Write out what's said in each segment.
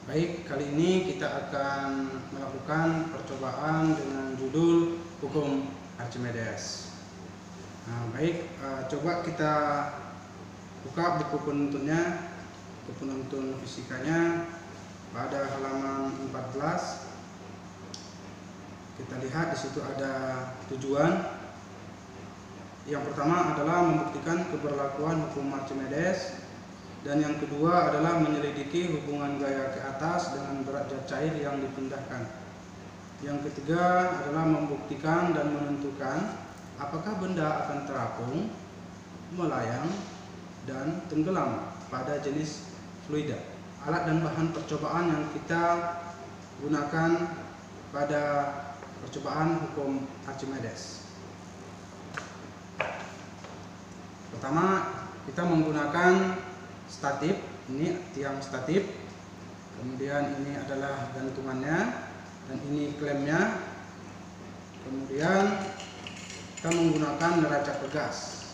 Baik, kali ini kita akan melakukan percobaan dengan judul Hukum Archimedes. Coba kita buka buku penuntunnya, buku penuntun fisikanya pada halaman 14. Kita lihat di situ ada tujuan. Yang pertama adalah membuktikan keberlakuan hukum Archimedes. Dan yang kedua adalah menyelidiki hubungan gaya ke atas dengan berat zat cair yang dipindahkan. Yang ketiga adalah membuktikan dan menentukan apakah benda akan terapung, melayang, dan tenggelam pada jenis fluida. Alat dan bahan percobaan yang kita gunakan pada percobaan hukum Archimedes. Pertama, kita menggunakan statif, ini tiang statif, kemudian ini adalah gantungannya, dan ini klemnya. Kemudian kita menggunakan neraca pegas.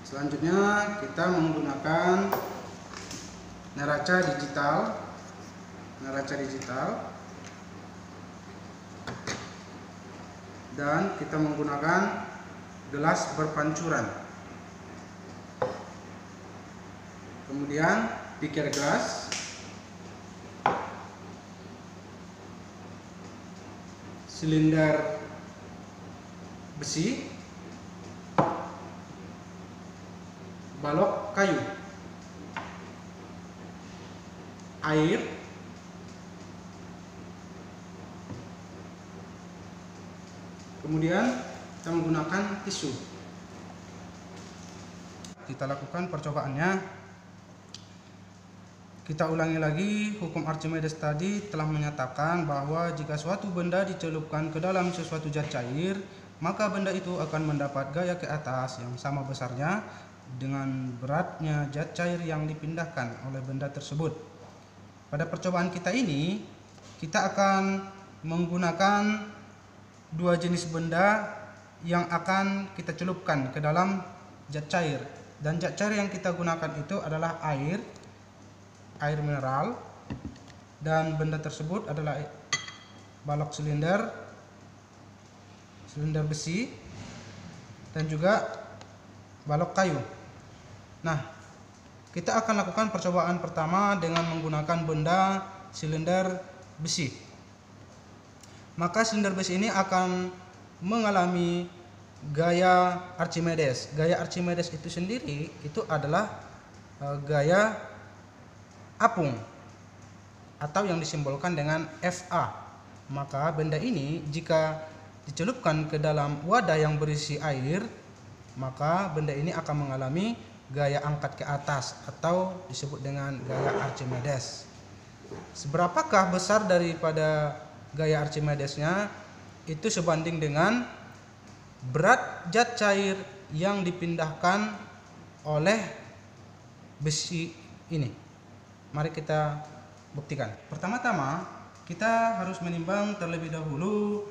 Selanjutnya kita menggunakan neraca digital, dan kita menggunakan gelas berpancuran. Kemudian piker gelas, silinder besi, balok kayu, air, kemudian kita menggunakan tisu. Kita lakukan percobaannya. Kita ulangi lagi, hukum Archimedes tadi telah menyatakan bahwa jika suatu benda dicelupkan ke dalam sesuatu zat cair, maka benda itu akan mendapat gaya ke atas yang sama besarnya dengan beratnya zat cair yang dipindahkan oleh benda tersebut. Pada percobaan kita ini, kita akan menggunakan dua jenis benda yang akan kita celupkan ke dalam zat cair, dan zat cair yang kita gunakan itu adalah air mineral, dan benda tersebut adalah balok silinder besi, dan juga balok kayu. Nah, kita akan lakukan percobaan pertama dengan menggunakan benda silinder besi. Maka silinder besi ini akan mengalami gaya Archimedes. Gaya Archimedes itu sendiri itu adalah gaya apung atau yang disimbolkan dengan Fa. Maka benda ini jika dicelupkan ke dalam wadah yang berisi air, maka benda ini akan mengalami gaya angkat ke atas atau disebut dengan gaya Archimedes. Seberapakah besar daripada gaya Archimedesnya? Itu sebanding dengan berat zat cair yang dipindahkan oleh besi ini. Mari kita buktikan. Pertama-tama kita harus menimbang terlebih dahulu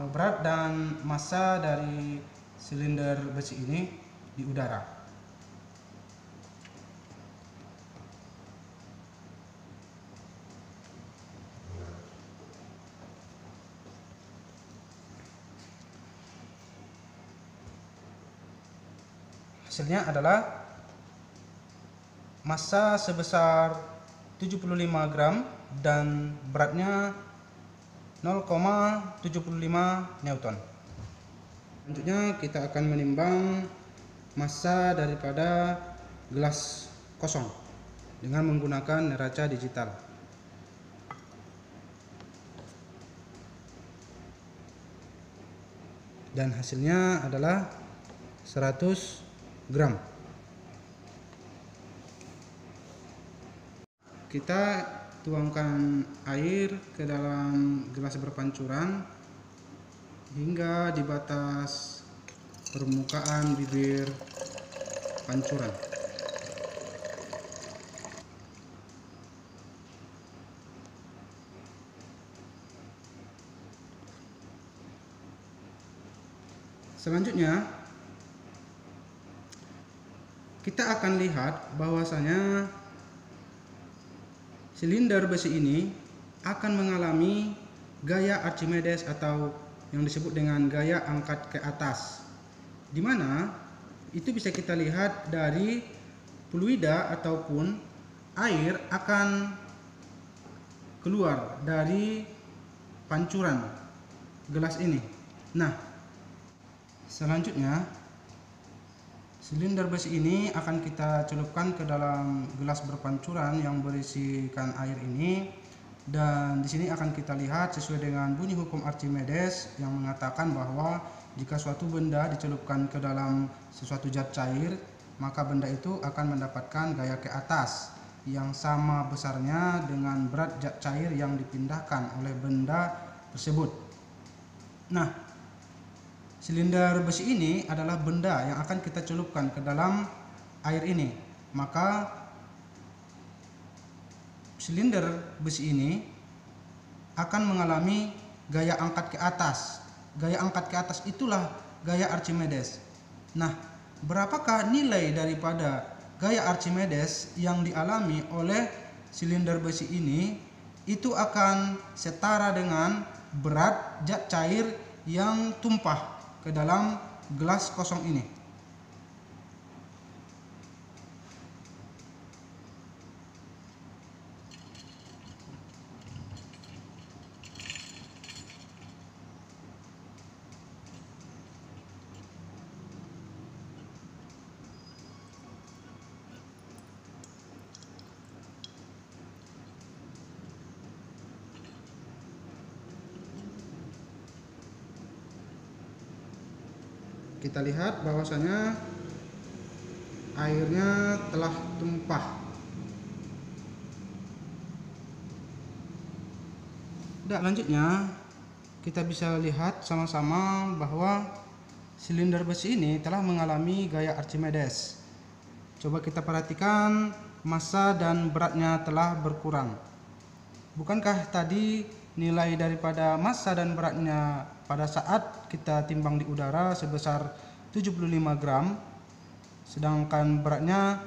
berat dan massa dari silinder besi ini di udara. Hasilnya adalah massa sebesar 75 gram dan beratnya 0,75 Newton. Selanjutnya kita akan menimbang massa daripada gelas kosong dengan menggunakan neraca digital. Dan hasilnya adalah 100 gram. Kita tuangkan air ke dalam gelas berpancuran hingga di batas permukaan bibir pancuran. Selanjutnya kita akan lihat bahwasanya silinder besi ini akan mengalami gaya Archimedes atau yang disebut dengan gaya angkat ke atas, di mana itu bisa kita lihat dari fluida ataupun air akan keluar dari pancuran gelas ini. Nah, selanjutnya silinder besi ini akan kita celupkan ke dalam gelas berpancuran yang berisikan air ini, dan di sini akan kita lihat sesuai dengan bunyi hukum Archimedes yang mengatakan bahwa jika suatu benda dicelupkan ke dalam sesuatu zat cair, maka benda itu akan mendapatkan gaya ke atas yang sama besarnya dengan berat zat cair yang dipindahkan oleh benda tersebut. Nah, silinder besi ini adalah benda yang akan kita celupkan ke dalam air ini. Maka silinder besi ini akan mengalami gaya angkat ke atas. Gaya angkat ke atas itulah gaya Archimedes. Nah, berapakah nilai daripada gaya Archimedes yang dialami oleh silinder besi ini? Itu akan setara dengan berat zat cair yang tumpah ke dalam gelas kosong ini. Kita lihat bahwasanya airnya telah tumpah. Dan selanjutnya kita bisa lihat sama-sama bahwa silinder besi ini telah mengalami gaya Archimedes. Coba kita perhatikan, massa dan beratnya telah berkurang. Bukankah tadi nilai daripada massa dan beratnya pada saat kita timbang di udara sebesar 75 gram, sedangkan beratnya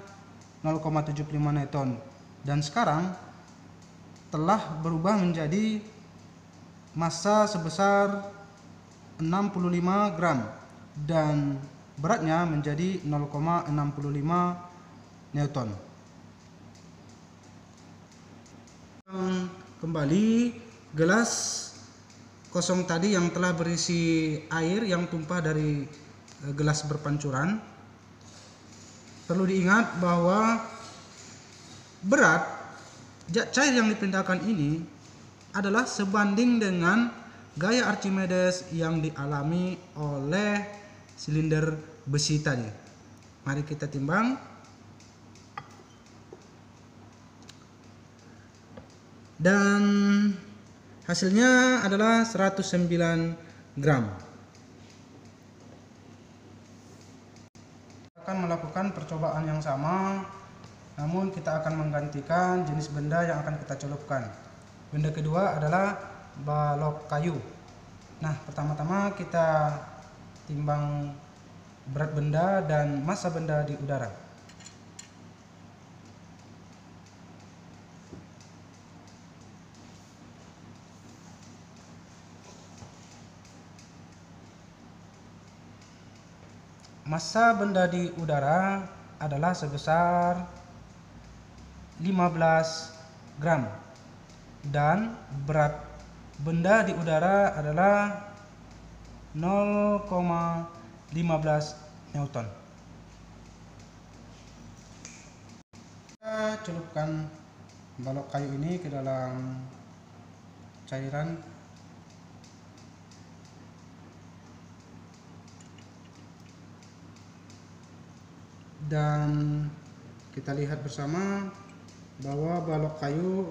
0,75 Newton, dan sekarang telah berubah menjadi massa sebesar 65 gram dan beratnya menjadi 0,65 Newton. Kembali gelas kosong tadi yang telah berisi air yang tumpah dari gelas berpancuran. Perlu diingat bahwa berat zat cair yang dipindahkan ini adalah sebanding dengan gaya Archimedes yang dialami oleh silinder besi tadi. Mari kita timbang. Dan hasilnya adalah 109 gram. Akan melakukan percobaan yang sama, namun kita akan menggantikan jenis benda yang akan kita celupkan. Benda kedua adalah balok kayu. Nah, pertama-tama kita timbang berat benda dan massa benda di udara. Massa benda di udara adalah sebesar 15 gram dan berat benda di udara adalah 0,15 Newton. Kita celupkan balok kayu ini ke dalam cairan. Dan kita lihat bersama bahwa balok kayu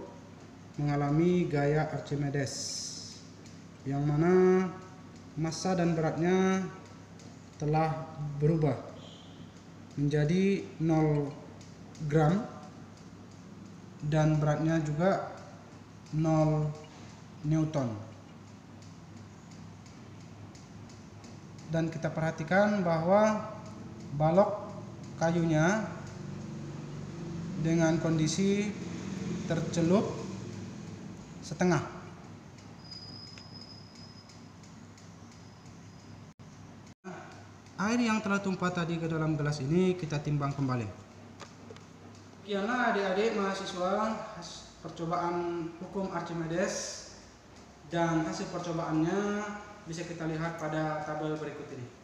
mengalami gaya Archimedes, yang mana massa dan beratnya telah berubah menjadi 0 gram dan beratnya juga 0 Newton. Dan kita perhatikan bahwa balok kayunya dengan kondisi tercelup setengah. Air yang telah tumpah tadi ke dalam gelas ini kita timbang kembali. Demikianlah adik-adik mahasiswa percobaan hukum Archimedes, dan hasil percobaannya bisa kita lihat pada tabel berikut ini.